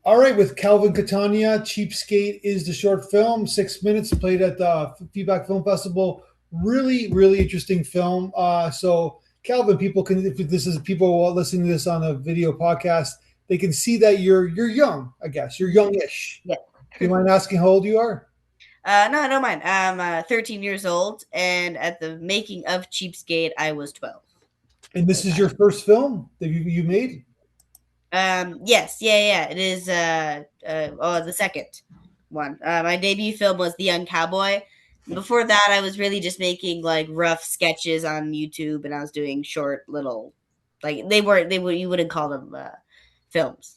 All right, with Calvin Catania, Cheapskate is the short film. 6 minutes played at the Feedback Film Festival. Really, really interesting film. So, Calvin, people can if this is people listening to this on a video podcast, they can see that you're young. I guess you're youngish. Yeah. Do you mind asking how old you are? No, I don't mind. I'm 13 years old, and at the making of Cheapskate, I was 12 And at this the is time. your first film that you made. Yes, yeah. It is. The second one. My debut film was The Young Cowboy. Before that, I was really just making like rough sketches on YouTube, and I was doing short little, like they weren't they would you wouldn't call them films.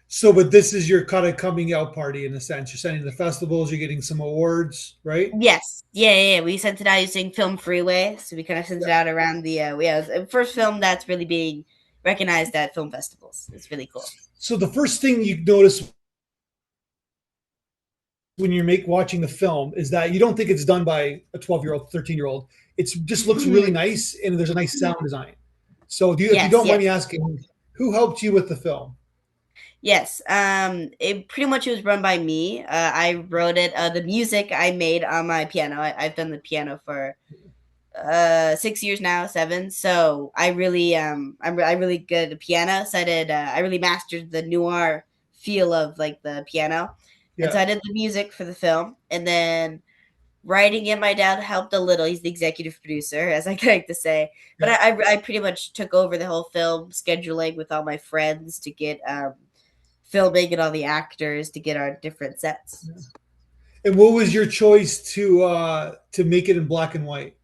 So, but this is your kind of coming out party in a sense. You're sending the festivals, you're getting some awards, right? Yes. Yeah. We sent it out using Film Freeway. So we kind of sent it out around it was the first film that's really being recognized at film festivals. It's really cool. So the first thing you notice when you're watching the film is that you don't think it's done by a 12-year-old, 13-year-old. It just looks really nice and there's a nice sound design. So if you Yes, don't mind yes, me asking, who helped you with the film? yes. It pretty much was run by me. I wrote it. The music I made on my piano. I've done the piano for 6 years now, seven. So I really good at the piano. So I really mastered the noir feel of like the piano, and so Yeah. I did the music for the film, and then writing it. My dad helped a little. He's the executive producer, as I like to say. But Yeah. I pretty much took over the whole film scheduling with all my friends to get filming and all the actors to get our different sets. And what was your choice to make it in black and white?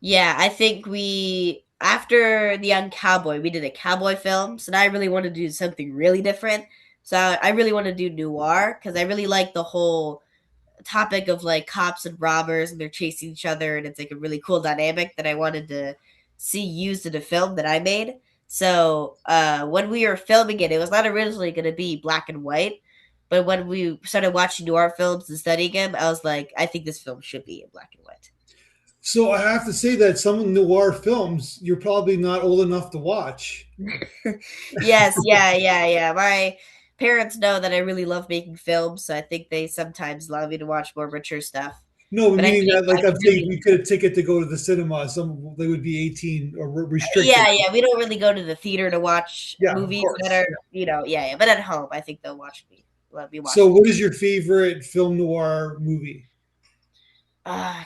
Yeah, I think we after the Young Cowboy, we did a cowboy film. So now I really want to do something really different. So I really want to do noir because I really like the whole topic of like cops and robbers and they're chasing each other, and it's like a really cool dynamic that I wanted to see used in a film that I made. So when we were filming it, it was not originally going to be black and white. But when we started watching noir films and studying them, I was like, I think this film should be in black and white. So I have to say that some noir films you're probably not old enough to watch. Yes, yeah. My parents know that I really love making films, so I think they sometimes allow me to watch more mature stuff. No, But I meaning think that, like I'm I'm saying, if really, we could a ticket to go to the cinema, some they would be 18 or restricted. yeah. We don't really go to the theater to watch Yeah, of movies that course. are, yeah. But at home, I think they'll watch me, let me watch So, them. what is your favorite film noir movie?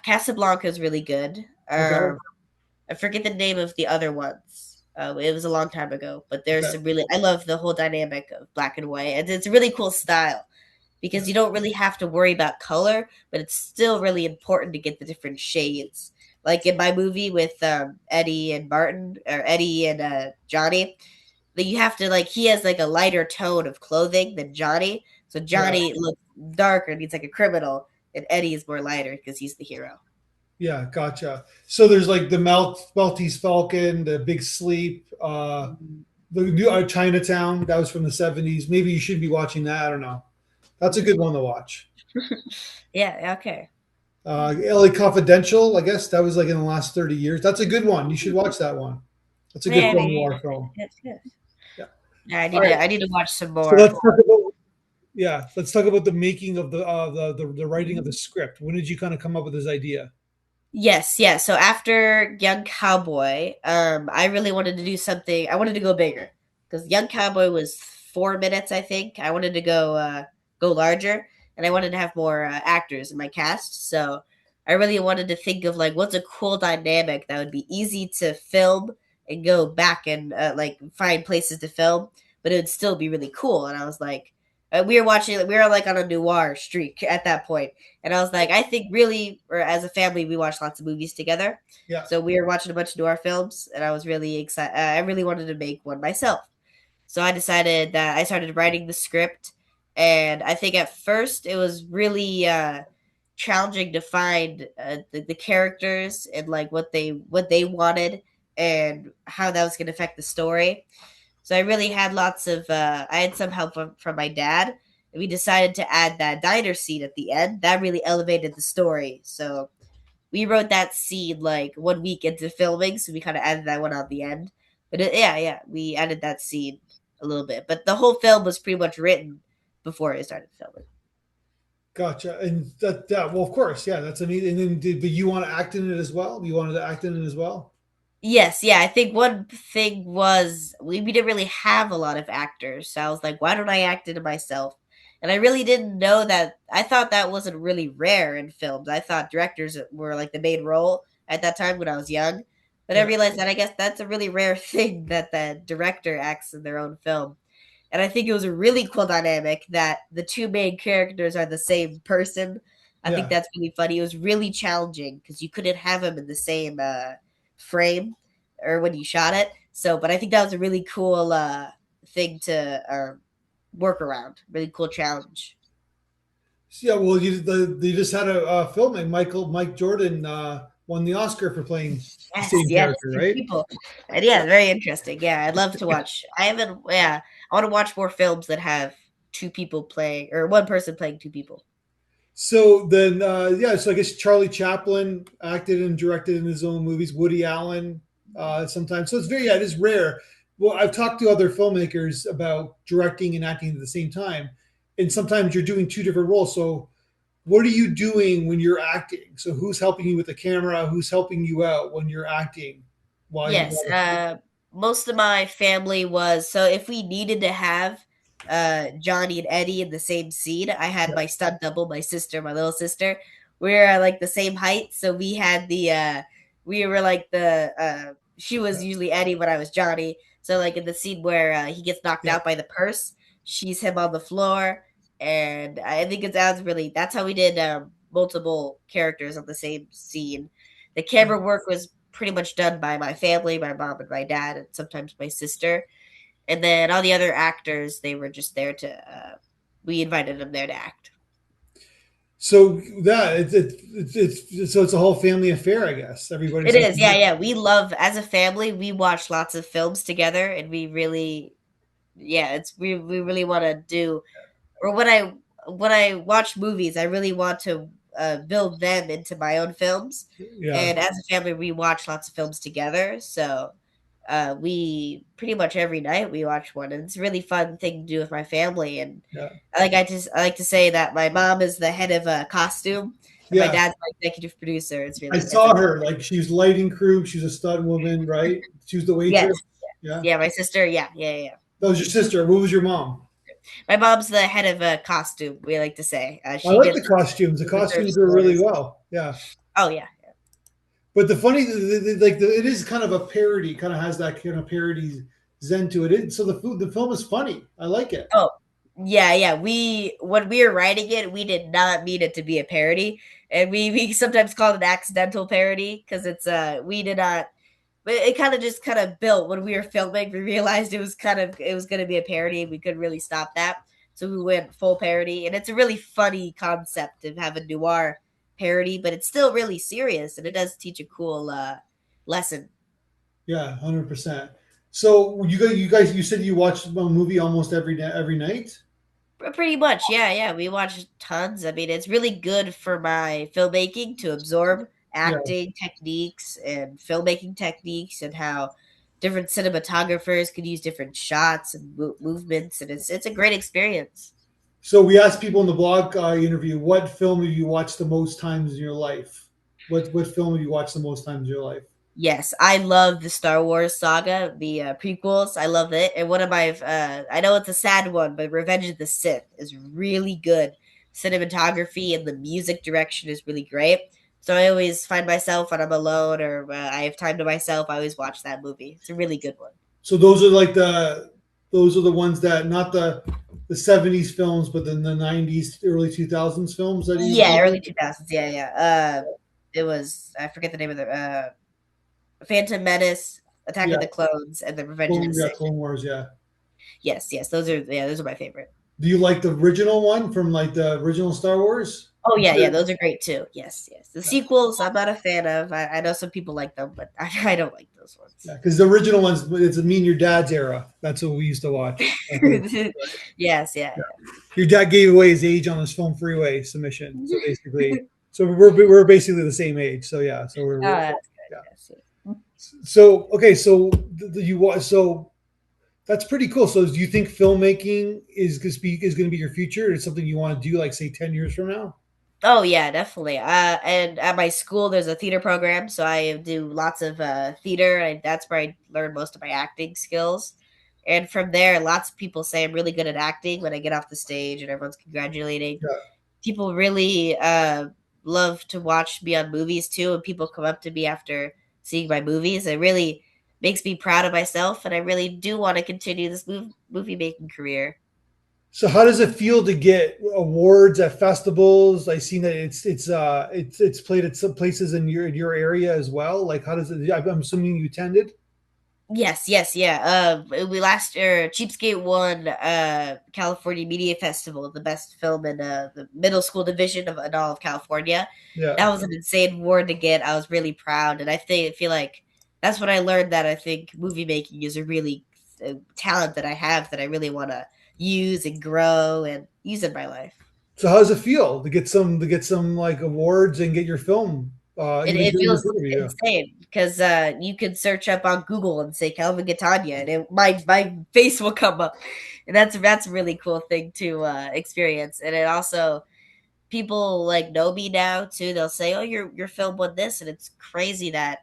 Casablanca is really good. Okay. I forget the name of the other ones. It was a long time ago, but there's Okay. some really. I love the whole dynamic of black and white, and it's a really cool style because Yeah. you don't really have to worry about color, but it's still really important to get the different shades. Like in my movie with Eddie and Martin, or Eddie and Johnny, that you have to like he has like a lighter tone of clothing than Johnny, so Yeah. Johnny looks darker and he's like a criminal, and Eddie is more lighter because he's the hero. Yeah. Gotcha. So there's like the Maltese Falcon, the Big Sleep, the new Chinatown. That was from the 70s. Maybe you should be watching that. I don't know. That's a good one to watch. Yeah. Okay. LA Confidential. I guess that was like in the last 30 years. That's a good one. You should watch that one. That's a good Yeah. film noir film. Yes. Yeah. Yeah, All right. I need to watch some So more. let's talk about the making of the writing of the script. When did you kind of come up with this idea? Yes, yeah. So after Young Cowboy, I really wanted to do something. I wanted to go bigger because Young Cowboy was 4 minutes, I think. I wanted to go larger, and I wanted to have more actors in my cast. So I really wanted to think of like what's a cool dynamic that would be easy to film and go back and like find places to film, but it would still be really cool. And I was like, we were like on a noir streak at that point, and I was like, I think really, or as a family, we watched lots of movies together. Yeah. So we were watching a bunch of noir films, and I was really excited. I really wanted to make one myself. So I decided that I started writing the script, and I think at first it was really challenging to find the characters and like what they wanted and how that was going to affect the story. So I really had lots of I had some help from my dad. And we decided to add that diner scene at the end. That really elevated the story. So we wrote that scene like 1 week into filming, so we kind of added that one at the end. But yeah, we added that scene a little bit. But the whole film was pretty much written before I started filming. Gotcha. And that well, of course, yeah, that's amazing. And then, but you want to act in it as well? You wanted to act in it as well? Yes, yeah. I think one thing was we didn't really have a lot of actors, so I was like, why don't I act into myself? And I really didn't know that. I thought that wasn't really rare in films. I thought directors were like the main role at that time when I was young. But I Yeah, realized that I guess that's a really rare thing that the director acts in their own film. And I think it was a really cool dynamic that the two main characters are the same person. I think yeah. that's really funny. It was really challenging because you couldn't have them in the same frame or when you shot it. So, but I think that was a really cool thing to work around. Really cool challenge. Yeah, well, you just had a filming. Mike Jordan won the Oscar for playing the Yes, same yes, character, two right? people, and yeah, very interesting. Yeah, I'd love to watch. I haven't. Yeah, I want to watch more films that have two people playing or one person playing two people. So then, yeah, so I guess Charlie Chaplin acted and directed in his own movies. Woody Allen sometimes. So it's very, yeah, it is rare. Well, I've talked to other filmmakers about directing and acting at the same time, and sometimes you're doing two different roles. So what are you doing when you're acting? So who's helping you with the camera? Who's helping you out when you're acting? Yes, most of my family was so if we needed to have Johnny and Eddie in the same scene, I had Yeah, my stunt double, my sister, my little sister. We're like the same height, so we had the we were like the she was usually Eddie when I was Johnny. So like in the scene where he gets knocked yeah, out by the purse, she's him on the floor, and I think that's really that's how we did multiple characters on the same scene. The yeah. camera work was pretty much done by my family, my mom and my dad, and sometimes my sister. And then all the other actors, they were just there to. We invited them there to act. So that so it's a whole family affair, I guess. Everybody's It is, helping yeah, you. yeah. We love as a family. We watch lots of films together, and we really, yeah, it's we really want to do. Or when I watch movies, I really want to build them into my own films. Yeah, And as a family, we watch lots of films together. So we pretty much every night we watch one, and it's a really fun thing to do with my family. And yeah, I like to say that my mom is the head of a costume, and my yeah. dad's my executive producer. I It's a saw her like she was lighting crew. She was a stud woman, right? She was the yes, waitress. Yeah, yeah. My sister, yeah, yeah, yeah. that was your sister. What was your mom? My mom's the head of a costume. We like to say I she like the gets costumes. The the service costumes were really orders. well. Yeah, Oh yeah. but the funny, it is kind of a parody. Kind of has that kind of parody zen to it. So the film is funny. I like it. Oh, yeah, yeah. We when we were writing it, we did not mean it to be a parody, and we sometimes call it an accidental parody because it's we did not. But it kind of built when we were filming. We realized it was going to be a parody. And we couldn't really stop that, so we went full parody, and it's a really funny concept to have a noir parody, but it's still really serious, and it does teach a cool lesson. Yeah, 100%. So you said you watch a movie almost every night. Pretty much, yeah, yeah. We watch tons. I mean, it's really good for my filmmaking to absorb Yeah. acting techniques and filmmaking techniques and how different cinematographers could use different shots and movements, and it's a great experience. So we asked people in the blog interview, what film have you watched the most times in your life? What film have you watched the most times in your life? Yes, I love the Star Wars saga, the prequels. I love it. And one of my, I know it's a sad one, but Revenge of the Sith is really good. Cinematography and the music direction is really great. So I always find myself when I'm alone or I have time to myself, I always watch that movie. It's a really good one. So those are the ones that not the 70s films, but then the 90s, early 2000s films that Yeah, you early 2000s. Yeah, yeah. It was, I forget the name of the, Phantom Menace, Attack of yeah, the Clones, and the Revenge of the Sith. Clone Wars, yeah. Yes, yes. Those are my favorite. Do you like the original one from like the original Star Wars? Oh yeah, yeah, those are great too. Yes, yes. The sequels I'm not a fan of. I know some people like them, but I don't like those ones. Yeah, because the original ones, it's me and your dad's era. That's what we used to watch. Yes, yeah, Yeah. Your dad gave away his age on his Film Freeway submission. So basically, so we're basically the same age. So yeah, so we're that's good. yeah. Yes, So okay, so you watch so That's pretty cool. So, do you think filmmaking is going to be your future? It's something you want to do, like say 10 years from now? Oh yeah, definitely. And at my school, there's a theater program, so I do lots of theater, and that's where I learned most of my acting skills. And from there, lots of people say I'm really good at acting when I get off the stage, and everyone's congratulating. Yeah. People really love to watch me on movies too, and people come up to me after seeing my movies. It really makes me proud of myself, and I really do want to continue this movie making career. So, how does it feel to get awards at festivals? I've seen that it's played at some places in your area as well. Like, how does it? I'm assuming you attended. Yes, yes, yeah. We last year Cheapskate won California Media Festival, the best film in the middle school division of in all of California. Yeah. That was an insane award to get. I was really proud, and feel like that's when I learned that I think movie making is a really talent that I have that I really want to use and grow and use in my life. So, how does it feel to get some like awards and get your film even It during the feels interview? insane because you could search up on Google and say Calvin Catania, and my face will come up, and that's a really cool thing to experience. And it also people like know me now too. They'll say, "Oh, your film won this," and it's crazy that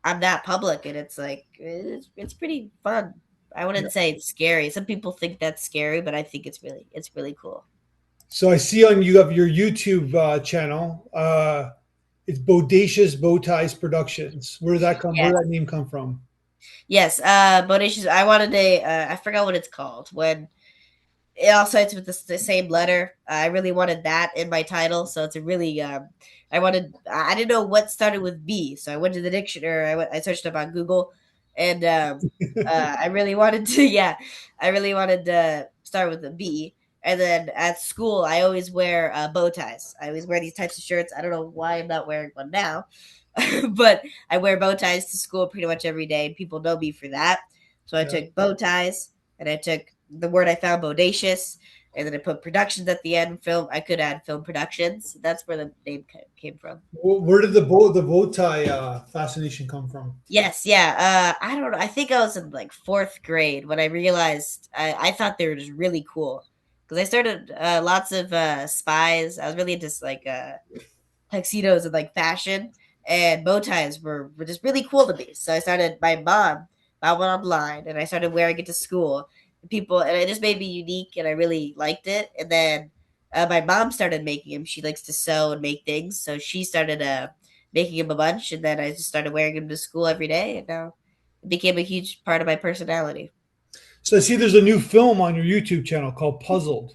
I'm that public, and it's like it's pretty fun. I Yeah. wouldn't say it's scary. Some people think that's scary, but I think it's really cool. So, I see on you have your YouTube channel. It's Bodacious Bowties Productions. Where did that come? Where Yes, did that name come from? yes. Bodacious. I wanted a. I forgot what it's called when it all starts with the same letter. I really wanted that in my title, so it's a really. I didn't know what started with B, so I went to the dictionary. I searched up on Google, and I really wanted to. Yeah, I really wanted to start with a B. And then at school, I always wear bow ties. I always wear these types of shirts. I don't know why I'm not wearing one now, but I wear bow ties to school pretty much every day, and people know me for that. So I Yeah. took bow ties, and I took the word I found, bodacious, and then I put productions at the end. Film, I could add film productions. That's where the name came from. Where did the bow tie fascination come from? Yes, yeah. I don't know. I think I was in like fourth grade when I realized I thought they were just really cool because I started lots of spies. I was really into like tuxedos and like fashion, and bow ties were just really cool to me. So I started. My mom bought one online, and I started wearing it to school. People, and it just made me unique, and I really liked it. And then my mom started making them. She likes to sew and make things, so she started making them a bunch, and then I just started wearing them to school every day, and now it became a huge part of my personality. So I see there's a new film on your YouTube channel called Puzzled.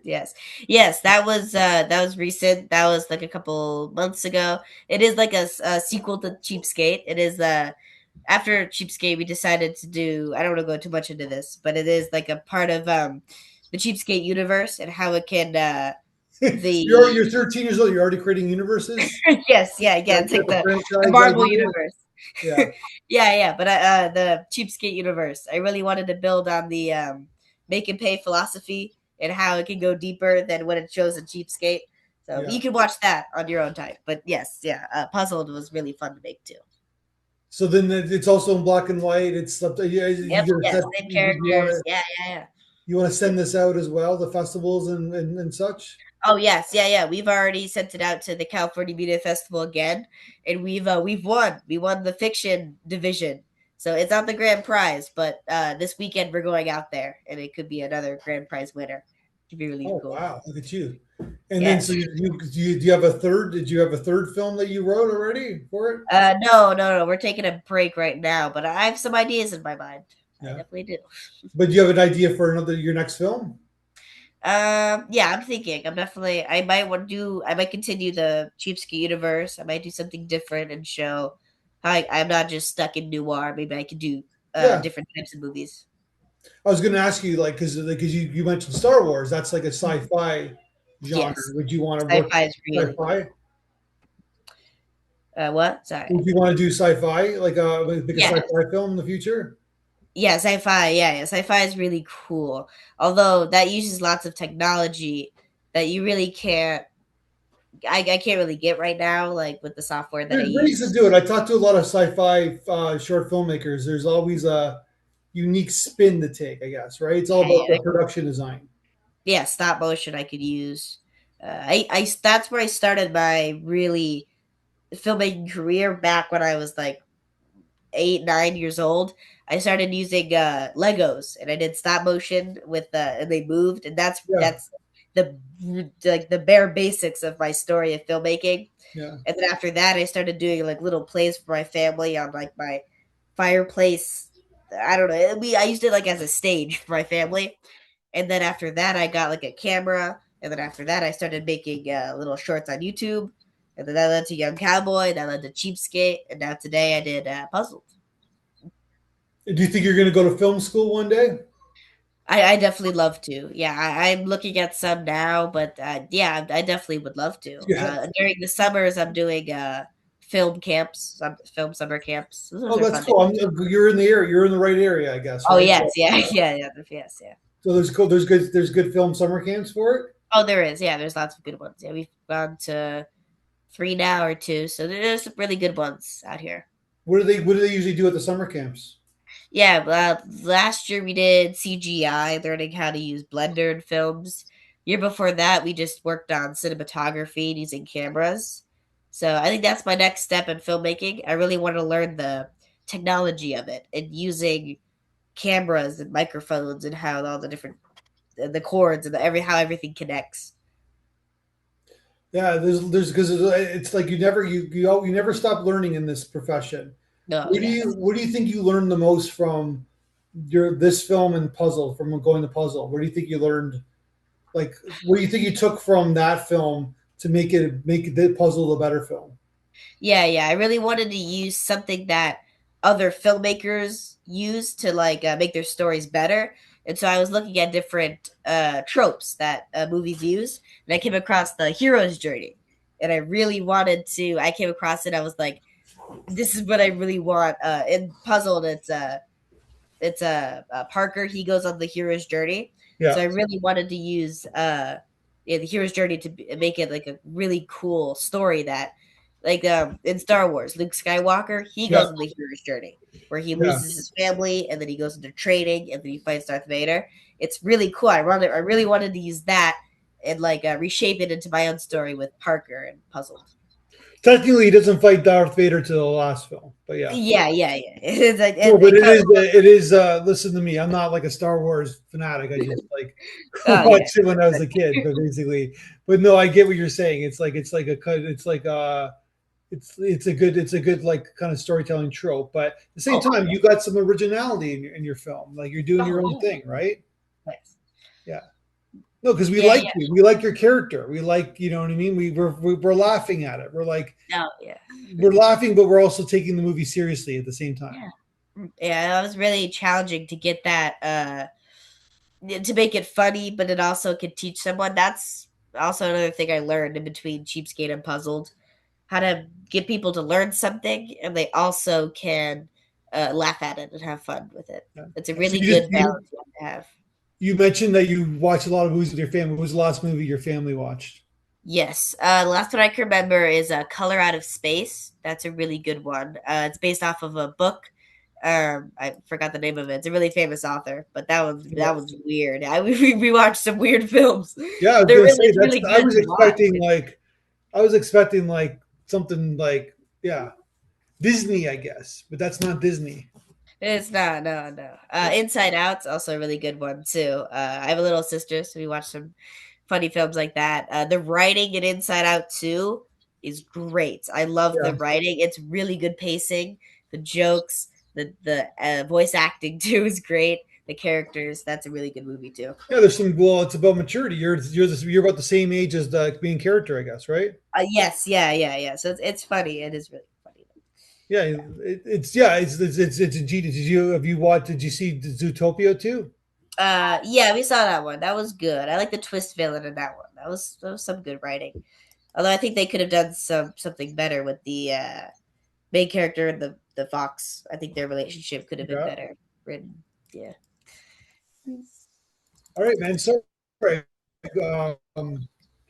Yes, yes, that was recent. That was like a couple months ago. It is like a sequel to Cheapskate. It is after Cheapskate, we decided to do. I don't want to go too much into this, but it is like a part of the Cheapskate universe and how it can the You're 13 years old. You're already creating universes. yes, yeah, yeah. That It's type like of the franchise Marvel idea. universe. Yeah. Yeah, yeah. But the Cheapskate universe. I really wanted to build on the make and pay philosophy and how it can go deeper than what it shows in Cheapskate. So Yeah. you can watch that on your own time. But yes, yeah, Puzzled was really fun to make too. So then it's also in black and white. It's something. Yeah, Yep. you gonna Yes. set. Same characters. Yeah. Yeah. Yeah. You want to send this out as well, the festivals and such. Oh yes, yeah, yeah. We've already sent it out to the California Media Festival again, and we've won. We won the fiction division, so it's not the grand prize, but this weekend we're going out there, and it could be another grand prize winner. It'd be really Oh cool. wow, look at you! And then so Yes. do you have a third? Did you have a third film that you wrote already for it? No, no, no. We're taking a break right now, but I have some ideas in my mind. I Yeah, definitely do. but do you have an idea for another your next film? Yeah, I'm thinking. I'm definitely. I might want to do. I might continue the Cheapskate universe. I might do something different and show how I'm not just stuck in noir. Maybe I could do Yeah, different types of movies. I was going to ask you like because you mentioned Star Wars. That's like a sci-fi genre. Yes, Would you want to work sci-fi is really cool. sci-fi? What? Sorry. Would you want to do sci-fi like make a Yeah, sci-fi film in the future? yeah, sci-fi. Yeah, yeah, sci-fi is really cool. Although that uses lots of technology that you really can't. I can't really get right now, like with the software that I There's ways to use. do it. I talked to a lot of sci-fi short filmmakers. There's always unique spin to take, I guess, right? It's all Yeah, about yeah, the production design. yeah. Stop motion I could use. I that's where I started my really filmmaking career back when I was like 8, 9 years old. I started using Legos, and I did stop motion with and they moved, and Yeah, that's the like the bare basics of my story of filmmaking. yeah. And then after that, I started doing like little plays for my family on like my fireplace. I don't know. I used it like as a stage for my family. And then after that, I got like a camera. And then after that, I started making little shorts on YouTube. And then that led to Young Cowboy. That led to Cheapskate. And now today I did Puzzles. Do you think you're going to go to film school one day? I definitely love to. Yeah, I'm looking at some now, but yeah, I definitely would love to. Yeah. During the summers, I'm doing film camps, film summer camps. Those Oh, are that's fun to cool. do. You're in the area. You're in the right area, I guess, Oh right? yes, So, yeah, yeah, yeah, yes, yeah. so there's cool. There's good film summer camps for it. Oh, there is. Yeah, there's lots of good ones. Yeah, we've gone to three now or two, so there's some really good ones out here. What do they usually do at the summer camps? Yeah, last year we did CGI, learning how to use Blender in films. Year before that, we just worked on cinematography and using cameras. So I think that's my next step in filmmaking. I really want to learn the technology of it and using cameras and microphones and how all the different the chords and how everything connects. Yeah, there's because it's like you never stop learning in this profession. No, What do yeah. you what do you think you learned the most from your this film and puzzle from going to puzzle? What do you think you learned? Like, what do you think you took from that film to make the puzzle a better film? Yeah, yeah. I really wanted to use something that other filmmakers use to like make their stories better. And so I was looking at different tropes that movies use, and I came across the hero's journey. And I really wanted to. I came across it. I was like, "This is what I really want." In Puzzled, it's Parker. He goes on the hero's journey. So Yeah, I really wanted to use yeah, the hero's journey to make it like a really cool story that like in Star Wars, Luke Skywalker, he yeah, goes on the hero's journey where he yeah. loses his family and then he goes into training and then he fights Darth Vader. It's really cool. I really wanted to use that and like reshape it into my own story with Parker and Puzzled. Technically, he doesn't fight Darth Vader to the last film, but yeah. Yeah, yeah, yeah. It's like No, but it comes. it is. Listen to me. I'm not like a Star Wars fanatic. I just like Oh yeah. watched it when I was a kid. But basically, but no, I get what you're saying. It's like it's a good like kind of storytelling trope. But at the same Oh time, you got some originality in your film. Like you're doing your oh own yeah. thing, right? Nice. Yeah. No, because we Yeah, like yeah. you. We like your character. We like, you know what I mean. We're laughing at it. We're like No, yeah. we're laughing, but we're also taking the movie seriously at the same time. Yeah. Yeah, it was really challenging to get that to make it funny, but it also could teach someone. That's also another thing I learned in between Cheapskate and Puzzled. How to get people to learn something and they also can laugh at it and have fun with it. Yeah. It's a So really you just good balance you have to have. you mentioned that you watch a lot of movies with your family. What was the last movie your family watched? Yes. The last one I can remember is Color Out of Space. That's a really good one. It's based off of a book. I forgot the name of it. It's a really famous author, but that was weird. We watched some weird films. Yeah, I was They're gonna really say it's that's. really good to watch. I was expecting like something like yeah Disney, I guess, but that's not Disney. It's not, no, no. Yeah, Inside Out's also a really good one too. I have a little sister, so we watch some funny films like that. The writing in Inside Out 2 is great. I love the yeah, writing. It's really good pacing. The jokes, the voice acting too is great. The characters, that's a really good movie too. yeah. There's some. Well, it's about maturity. You're about the same age as the main character, I guess, right? Yes, yeah, yeah, yeah. So it's funny. It is really funny. Yeah, it's ingenious. Did you see Zootopia too? Yeah, we saw that one. That was good. I like the twist villain in that one. That was some good writing. Although I think they could have done something better with the main character and the fox. I think their relationship could have been Yeah. better written. Yeah. All right, man. Sorry,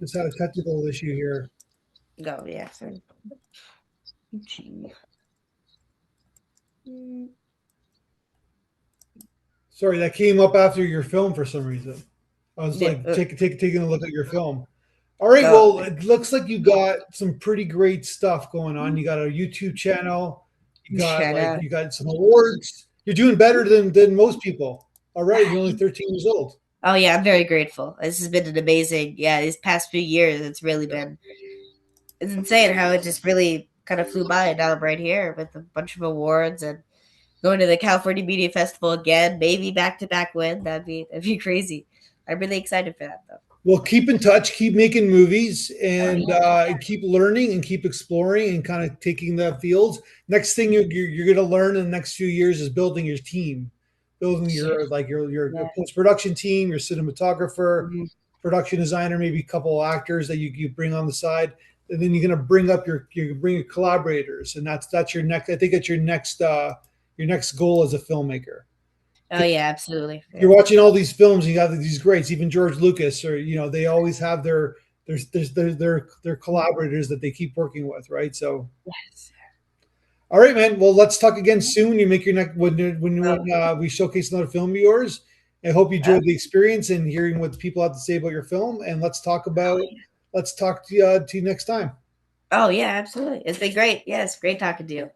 just had a technical issue here. Go, yeah. Sorry. Gee. Sorry, that came up after your film for some reason. I was Yeah. like taking a look at your film. All right, Oh, well, it looks like you got some pretty great stuff going on. You got a YouTube channel. shut up. You got some awards. You're doing better than most people already. You're only 13 years old. Oh yeah, I'm very grateful. This has been an amazing, yeah, these past few years. It's really been, it's insane how it just really kind of flew by. And now I'm right here with a bunch of awards and going to the California Media Festival again, maybe back to back win. That'd be crazy. I'm really excited for that though. Well, keep in touch, keep making movies, Oh and yeah, keep learning and keep exploring and kind of taking the fields. Next thing you're going to learn in the next few years is building your team, building shit, your yeah. post production team, your cinematographer, Mhm. production designer, maybe a couple of actors that you bring on the side, and then you're going to bring up you bring your collaborators, and that's your next. I think that's your next goal as a filmmaker. Oh yeah, absolutely. You're Yeah. watching all these films and you have these greats, even George Lucas, or they always have their collaborators that they keep working with, right? So, Yes. all right, man. Well, let's talk again soon. You make your next when Oh, we showcase another film of yours. I hope you oh, enjoyed the experience and hearing what people have to say about your film. And let's talk to you next time. oh yeah, absolutely. It's been great. Yes, great talking to you.